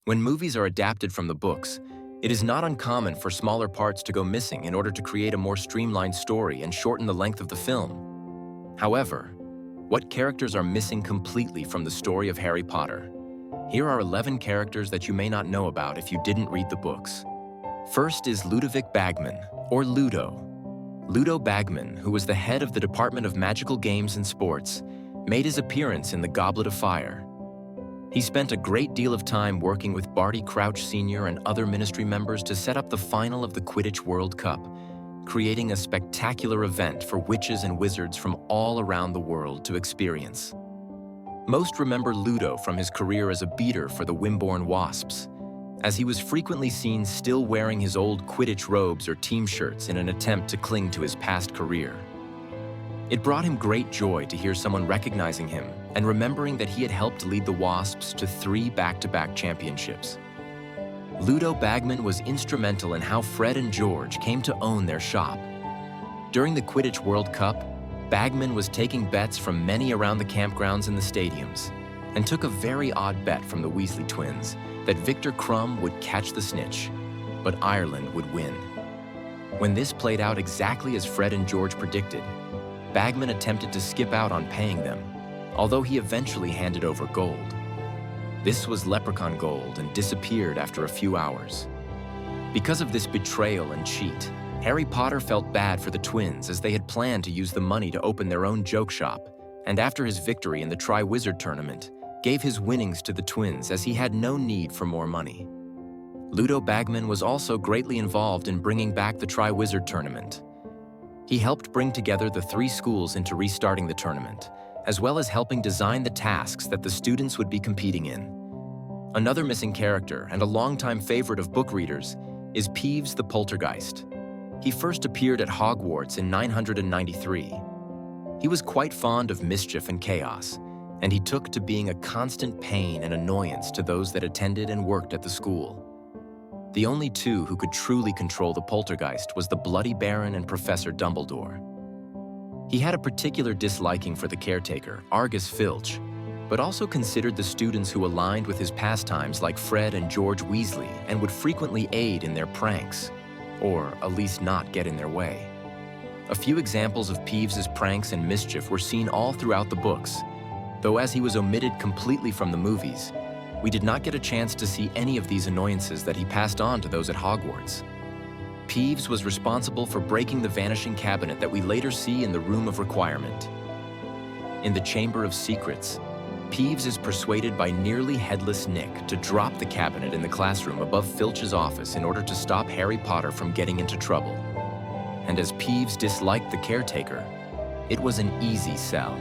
When movies are adapted from the books, it is not uncommon for smaller parts to go missing in order to create a more streamlined story and shorten the length of the film. However, what characters are missing completely from the story of Harry Potter? Here are 11 characters that you may not know about if you didn't read the books. First is Ludovic Bagman, or Ludo. Ludo Bagman, who was the head of the Department of Magical Games and Sports, made his appearance in the Goblet of Fire. He spent a great deal of time working with Barty Crouch Sr. and other ministry members to set up the final of the Quidditch World Cup, creating a spectacular event for witches and wizards from all around the world to experience. Most remember Ludo from his career as a beater for the Wimborne Wasps, as he was frequently seen still wearing his old Quidditch robes or team shirts in an attempt to cling to his past career. It brought him great joy to hear someone recognizing him and remembering that he had helped lead the Wasps to 3 back-to-back championships. Ludo Bagman was instrumental in how Fred and George came to own their shop. During the Quidditch World Cup, Bagman was taking bets from many around the campgrounds and the stadiums, and took a very odd bet from the Weasley twins that Victor Crumb would catch the snitch, but Ireland would win. When this played out exactly as Fred and George predicted, Bagman attempted to skip out on paying them, although he eventually handed over gold. This was leprechaun gold and disappeared after a few hours. Because of this betrayal and cheat, Harry Potter felt bad for the twins as they had planned to use the money to open their own joke shop, and after his victory in the Tri-Wizard tournament, gave his winnings to the twins as he had no need for more money. Ludo Bagman was also greatly involved in bringing back the Tri-Wizard tournament. He helped bring together the 3 schools into restarting the tournament, as well as helping design the tasks that the students would be competing in. Another missing character and a longtime favorite of book readers is Peeves the Poltergeist. He first appeared at Hogwarts in 993. He was quite fond of mischief and chaos, and he took to being a constant pain and annoyance to those that attended and worked at the school. The only 2 who could truly control the poltergeist was the Bloody Baron and Professor Dumbledore. He had a particular disliking for the caretaker, Argus Filch, but also considered the students who aligned with his pastimes like Fred and George Weasley and would frequently aid in their pranks, or at least not get in their way. A few examples of Peeves' pranks and mischief were seen all throughout the books, though as he was omitted completely from the movies, we did not get a chance to see any of these annoyances that he passed on to those at Hogwarts. Peeves was responsible for breaking the vanishing cabinet that we later see in the Room of Requirement. In the Chamber of Secrets, Peeves is persuaded by nearly headless Nick to drop the cabinet in the classroom above Filch's office in order to stop Harry Potter from getting into trouble. And as Peeves disliked the caretaker, it was an easy sell.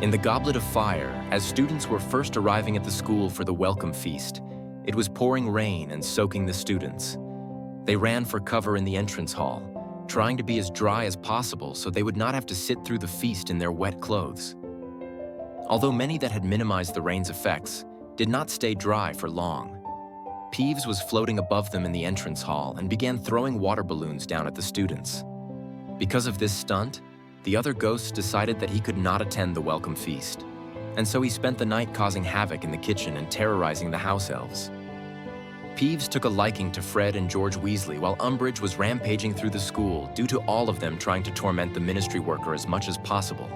In the Goblet of Fire, as students were first arriving at the school for the welcome feast, it was pouring rain and soaking the students. They ran for cover in the entrance hall, trying to be as dry as possible so they would not have to sit through the feast in their wet clothes. Although many that had minimized the rain's effects did not stay dry for long, Peeves was floating above them in the entrance hall and began throwing water balloons down at the students. Because of this stunt, the other ghosts decided that he could not attend the welcome feast, and so he spent the night causing havoc in the kitchen and terrorizing the house elves. Peeves took a liking to Fred and George Weasley while Umbridge was rampaging through the school due to all of them trying to torment the ministry worker as much as possible.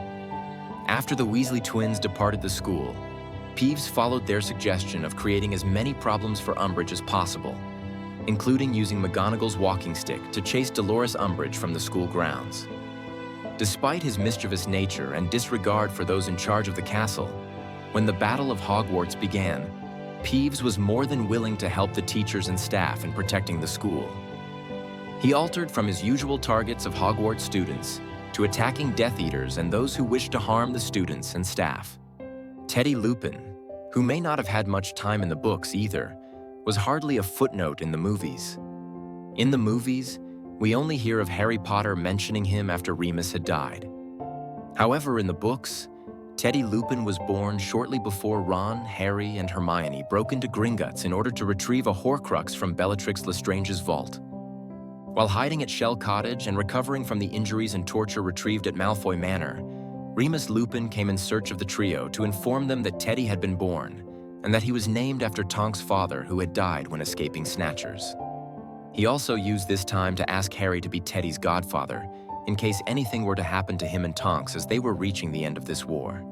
After the Weasley twins departed the school, Peeves followed their suggestion of creating as many problems for Umbridge as possible, including using McGonagall's walking stick to chase Dolores Umbridge from the school grounds. Despite his mischievous nature and disregard for those in charge of the castle, when the Battle of Hogwarts began, Peeves was more than willing to help the teachers and staff in protecting the school. He altered from his usual targets of Hogwarts students to attacking Death Eaters and those who wished to harm the students and staff. Teddy Lupin, who may not have had much time in the books either, was hardly a footnote in the movies. In the movies, we only hear of Harry Potter mentioning him after Remus had died. However, in the books, Teddy Lupin was born shortly before Ron, Harry, and Hermione broke into Gringotts in order to retrieve a Horcrux from Bellatrix Lestrange's vault. While hiding at Shell Cottage and recovering from the injuries and torture retrieved at Malfoy Manor, Remus Lupin came in search of the trio to inform them that Teddy had been born, and that he was named after Tonks' father who had died when escaping Snatchers. He also used this time to ask Harry to be Teddy's godfather, in case anything were to happen to him and Tonks as they were reaching the end of this war.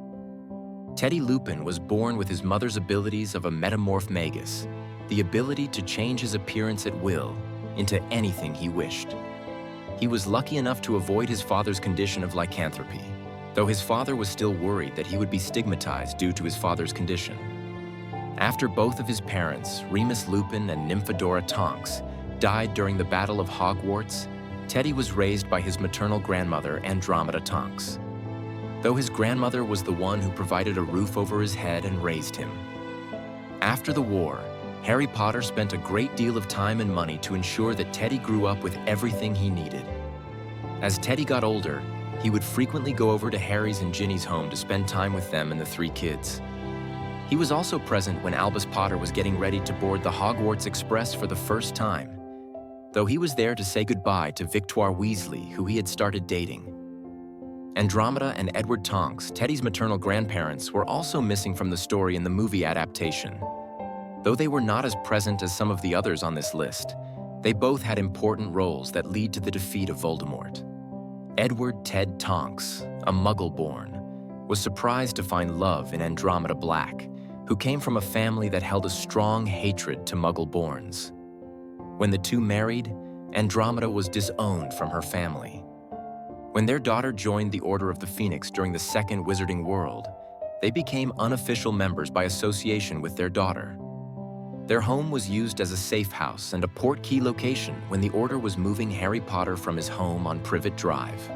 Teddy Lupin was born with his mother's abilities of a metamorph magus, the ability to change his appearance at will into anything he wished. He was lucky enough to avoid his father's condition of lycanthropy, though his father was still worried that he would be stigmatized due to his father's condition. After both of his parents, Remus Lupin and Nymphadora Tonks, died during the Battle of Hogwarts, Teddy was raised by his maternal grandmother, Andromeda Tonks. Though his grandmother was the one who provided a roof over his head and raised him. After the war, Harry Potter spent a great deal of time and money to ensure that Teddy grew up with everything he needed. As Teddy got older, he would frequently go over to Harry's and Ginny's home to spend time with them and the three kids. He was also present when Albus Potter was getting ready to board the Hogwarts Express for the first time, though he was there to say goodbye to Victoire Weasley, who he had started dating. Andromeda and Edward Tonks, Teddy's maternal grandparents, were also missing from the story in the movie adaptation. Though they were not as present as some of the others on this list, they both had important roles that lead to the defeat of Voldemort. Edward Ted Tonks, a Muggle-born, was surprised to find love in Andromeda Black, who came from a family that held a strong hatred to Muggle-borns. When the two married, Andromeda was disowned from her family. When their daughter joined the Order of the Phoenix during the Second Wizarding World, they became unofficial members by association with their daughter. Their home was used as a safe house and a portkey location when the Order was moving Harry Potter from his home on Privet Drive.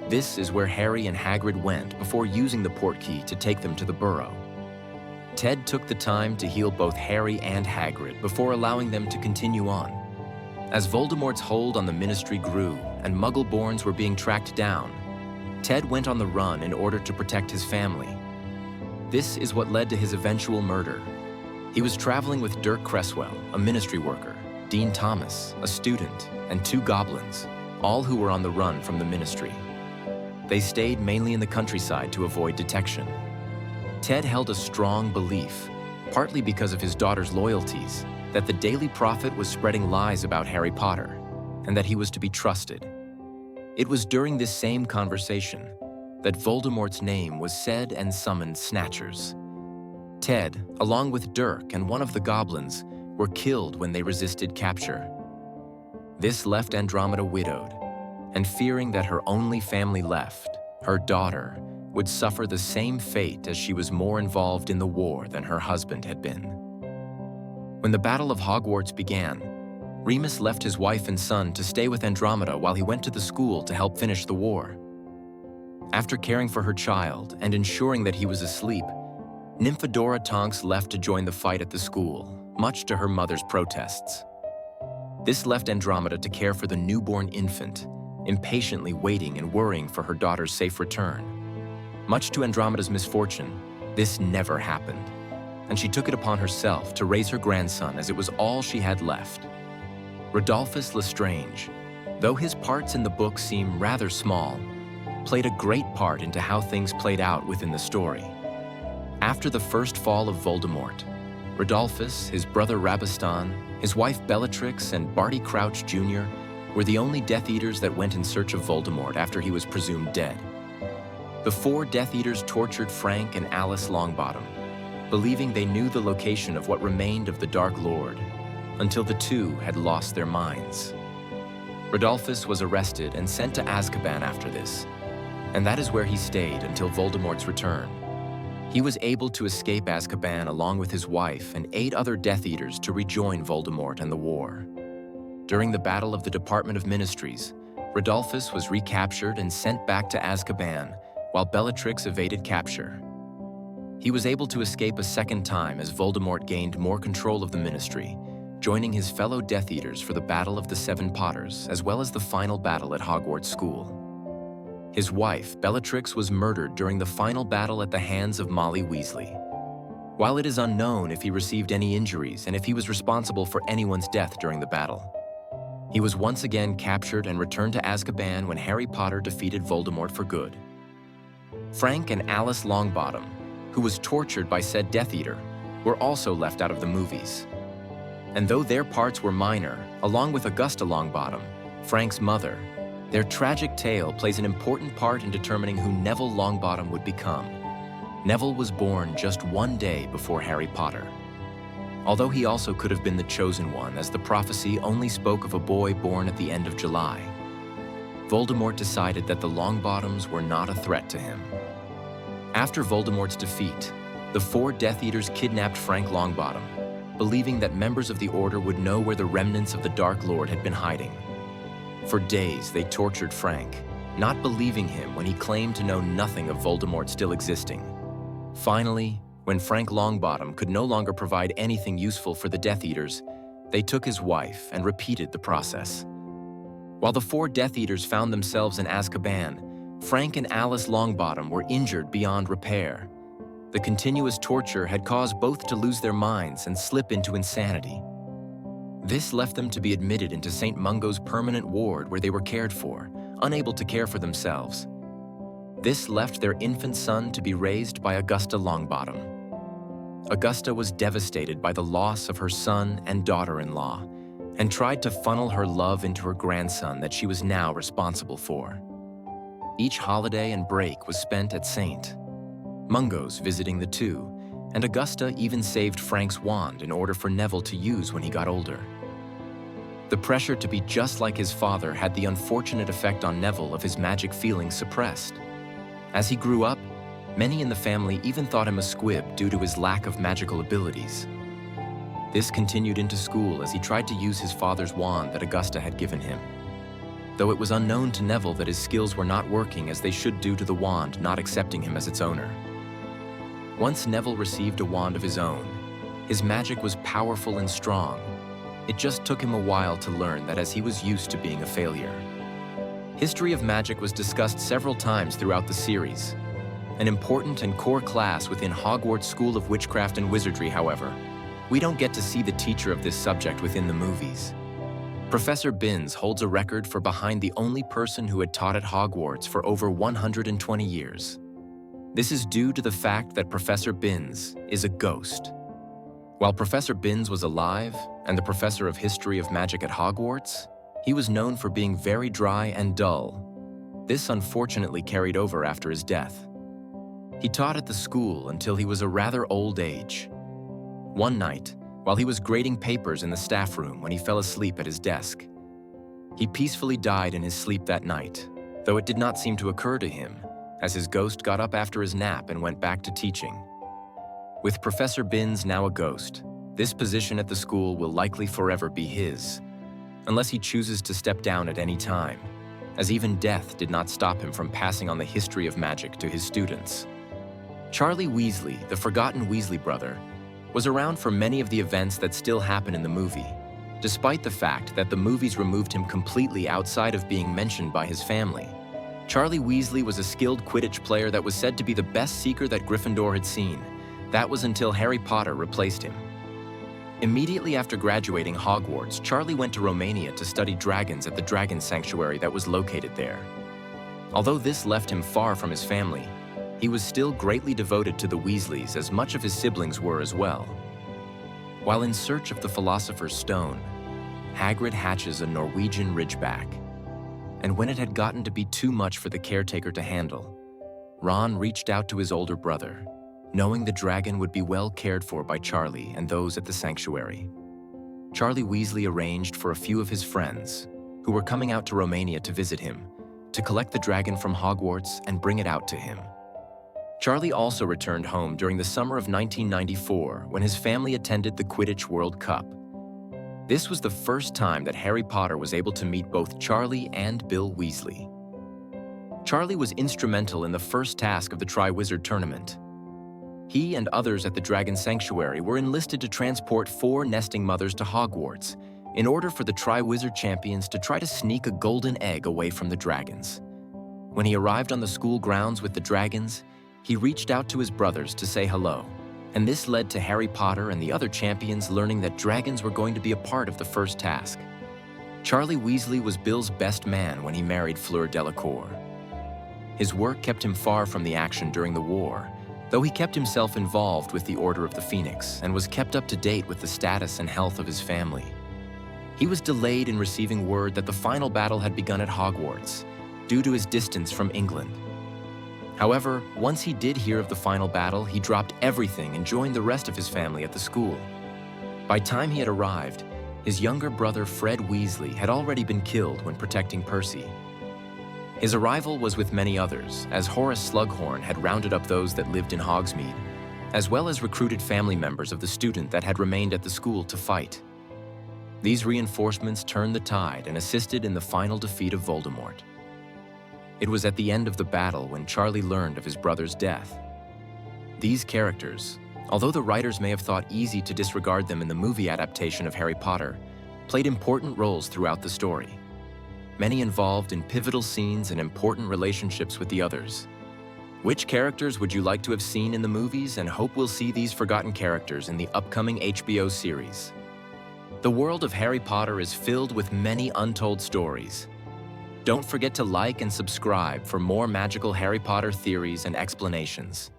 This is where Harry and Hagrid went before using the portkey to take them to the Burrow. Ted took the time to heal both Harry and Hagrid before allowing them to continue on. As Voldemort's hold on the Ministry grew and Muggle-borns were being tracked down, Ted went on the run in order to protect his family. This is what led to his eventual murder. He was traveling with Dirk Cresswell, a Ministry worker, Dean Thomas, a student, and 2 goblins, all who were on the run from the Ministry. They stayed mainly in the countryside to avoid detection. Ted held a strong belief, partly because of his daughter's loyalties, that the Daily Prophet was spreading lies about Harry Potter, and that he was to be trusted. It was during this same conversation that Voldemort's name was said and summoned Snatchers. Ted, along with Dirk and one of the goblins, were killed when they resisted capture. This left Andromeda widowed, and fearing that her only family left, her daughter, would suffer the same fate as she was more involved in the war than her husband had been. When the Battle of Hogwarts began, Remus left his wife and son to stay with Andromeda while he went to the school to help finish the war. After caring for her child and ensuring that he was asleep, Nymphadora Tonks left to join the fight at the school, much to her mother's protests. This left Andromeda to care for the newborn infant, impatiently waiting and worrying for her daughter's safe return. Much to Andromeda's misfortune, this never happened, and she took it upon herself to raise her grandson as it was all she had left. Rulphus Lrange, though his parts in the book seem rather small, played a great part into how things played out within the story. After the first fall of Voldemort, Rulphus, his brother Rabastan, his wife Bellatrix, and Barty Crouch Jr. were the only Death Eaters that went in search of Voldemort after he was presumed dead. The 4 Death Eaters tortured Frank and Alice Longbottom, believing they knew the location of what remained of the Dark Lord, until the 2 had lost their minds. Rulphus was arrested and sent to Azkaban after this, and that is where he stayed until Voldemort's return. He was able to escape Azkaban along with his wife and 8 other Death Eaters to rejoin Voldemort and the war. During the Battle of the Department of Ministries, Rulphus was recaptured and sent back to Azkaban, while Bellatrix evaded capture. He was able to escape a second time as Voldemort gained more control of the Ministry, joining his fellow Death Eaters for the Battle of the 7 Potters, as well as the final battle at Hogwarts School. His wife, Bellatrix, was murdered during the final battle at the hands of Molly Weasley. While it is unknown if he received any injuries and if he was responsible for anyone's death during the battle, he was once again captured and returned to Azkaban when Harry Potter defeated Voldemort for good. Frank and Alice Longbottom, who was tortured by said Death Eater, were also left out of the movies. And though their parts were minor, along with Augusta Longbottom, Frank's mother, their tragic tale plays an important part in determining who Neville Longbottom would become. Neville was born just one day before Harry Potter. Although he also could have been the chosen one, as the prophecy only spoke of a boy born at the end of July. Voldemort decided that the Longbottoms were not a threat to him. After Voldemort's defeat, the 4 Death Eaters kidnapped Frank Longbottom, believing that members of the Order would know where the remnants of the Dark Lord had been hiding. For days, they tortured Frank, not believing him when he claimed to know nothing of Voldemort still existing. Finally, when Frank Longbottom could no longer provide anything useful for the Death Eaters, they took his wife and repeated the process. While the 4 Death Eaters found themselves in Azkaban, Frank and Alice Longbottom were injured beyond repair. The continuous torture had caused both to lose their minds and slip into insanity. This left them to be admitted into St. Mungo's permanent ward where they were cared for, unable to care for themselves. This left their infant son to be raised by Augusta Longbottom. Augusta was devastated by the loss of her son and daughter-in-law and tried to funnel her love into her grandson that she was now responsible for. Each holiday and break was spent at St. Mungo's visiting the two, and Augusta even saved Frank's wand in order for Neville to use when he got older. The pressure to be just like his father had the unfortunate effect on Neville of his magic feelings suppressed. As he grew up, many in the family even thought him a squib due to his lack of magical abilities. This continued into school as he tried to use his father's wand that Augusta had given him, though it was unknown to Neville that his skills were not working as they should due to the wand not accepting him as its owner. Once Neville received a wand of his own, his magic was powerful and strong. It just took him a while to learn that as he was used to being a failure. History of magic was discussed several times throughout the series. An important and core class within Hogwarts School of Witchcraft and Wizardry, however, we don't get to see the teacher of this subject within the movies. Professor Binns holds a record for behind the only person who had taught at Hogwarts for over 120 years. This is due to the fact that Professor Binns is a ghost. While Professor Binns was alive and the professor of history of magic at Hogwarts, he was known for being very dry and dull. This unfortunately carried over after his death. He taught at the school until he was a rather old age. One night, while he was grading papers in the staff room when he fell asleep at his desk. He peacefully died in his sleep that night, though it did not seem to occur to him, as his ghost got up after his nap and went back to teaching. With Professor Binns now a ghost, this position at the school will likely forever be his, unless he chooses to step down at any time, as even death did not stop him from passing on the history of magic to his students. Charlie Weasley, the forgotten Weasley brother, was around for many of the events that still happen in the movie, despite the fact that the movies removed him completely outside of being mentioned by his family. Charlie Weasley was a skilled Quidditch player that was said to be the best seeker that Gryffindor had seen. That was until Harry Potter replaced him. Immediately after graduating Hogwarts, Charlie went to Romania to study dragons at the Dragon Sanctuary that was located there. Although this left him far from his family, he was still greatly devoted to the Weasleys, as much of his siblings were as well. While in search of the Philosopher's Stone, Hagrid hatches a Norwegian Ridgeback. And when it had gotten to be too much for the caretaker to handle, Ron reached out to his older brother, knowing the dragon would be well cared for by Charlie and those at the sanctuary. Charlie Weasley arranged for a few of his friends, who were coming out to Romania to visit him, to collect the dragon from Hogwarts and bring it out to him. Charlie also returned home during the summer of 1994 when his family attended the Quidditch World Cup. This was the first time that Harry Potter was able to meet both Charlie and Bill Weasley. Charlie was instrumental in the first task of the Triwizard Tournament. He and others at the Dragon Sanctuary were enlisted to transport 4 nesting mothers to Hogwarts in order for the Triwizard champions to try to sneak a golden egg away from the dragons. When he arrived on the school grounds with the dragons, he reached out to his brothers to say hello, and this led to Harry Potter and the other champions learning that dragons were going to be a part of the first task. Charlie Weasley was Bill's best man when he married Fleur Delacour. His work kept him far from the action during the war, Though he kept himself involved with the Order of the Phoenix and was kept up to date with the status and health of his family, he was delayed in receiving word that the final battle had begun at Hogwarts due to his distance from England. However, once he did hear of the final battle, he dropped everything and joined the rest of his family at the school. By the time he had arrived, his younger brother Fred Weasley had already been killed when protecting Percy. His arrival was with many others, as Horace Slughorn had rounded up those that lived in Hogsmeade, as well as recruited family members of the student that had remained at the school to fight. These reinforcements turned the tide and assisted in the final defeat of Voldemort. It was at the end of the battle when Charlie learned of his brother's death. These characters, although the writers may have thought easy to disregard them in the movie adaptation of Harry Potter, played important roles throughout the story, many involved in pivotal scenes and important relationships with the others. Which characters would you like to have seen in the movies, and hope we'll see these forgotten characters in the upcoming HBO series? The world of Harry Potter is filled with many untold stories. Don't forget to like and subscribe for more magical Harry Potter theories and explanations.